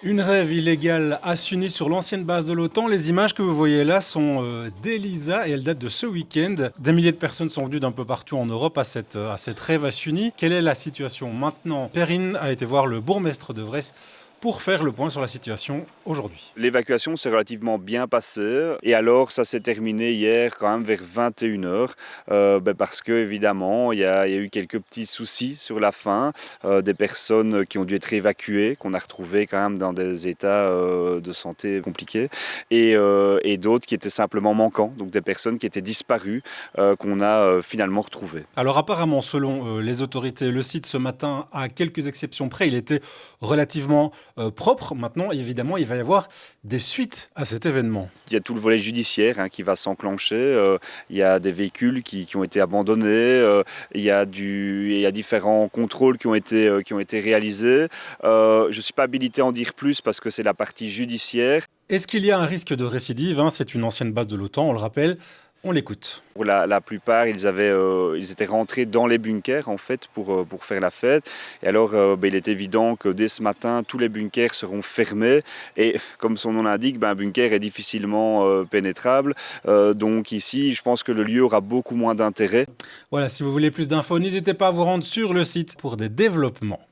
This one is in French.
Une rêve illégale à Sunny sur l'ancienne base de l'OTAN. Les images que vous voyez là sont d'Elisa et elles datent de ce week-end. Des milliers de personnes sont venues d'un peu partout en Europe à cette rêve à Sunny. Quelle est la situation maintenant? Perrine a été voir le bourgmestre de Vresse pour faire le point sur la situation aujourd'hui. L'évacuation s'est relativement bien passée et alors ça s'est terminé hier quand même vers 21 h parce que évidemment il y a eu quelques petits soucis sur la fin, des personnes qui ont dû être évacuées, qu'on a retrouvées quand même dans des états de santé compliqués et d'autres qui étaient simplement manquants, donc des personnes qui étaient disparues qu'on a finalement retrouvées. Alors apparemment, selon les autorités, le site ce matin, à quelques exceptions près, il était relativement propre. Maintenant, évidemment, il va y avoir des suites à cet événement. Il y a tout le volet judiciaire qui va s'enclencher. Il y a des véhicules qui ont été abandonnés. Il y a différents contrôles qui ont été réalisés. Je ne suis pas habilité à en dire plus parce que c'est la partie judiciaire. Est-ce qu'il y a un risque de récidive? C'est une ancienne base de l'OTAN, on le rappelle. On l'écoute. Pour la plupart, ils étaient rentrés dans les bunkers en fait pour faire la fête. Et alors, il est évident que dès ce matin, tous les bunkers seront fermés. Et comme son nom l'indique, un bunker est difficilement pénétrable. Donc ici, je pense que le lieu aura beaucoup moins d'intérêt. Voilà, si vous voulez plus d'infos, n'hésitez pas à vous rendre sur le site pour des développements.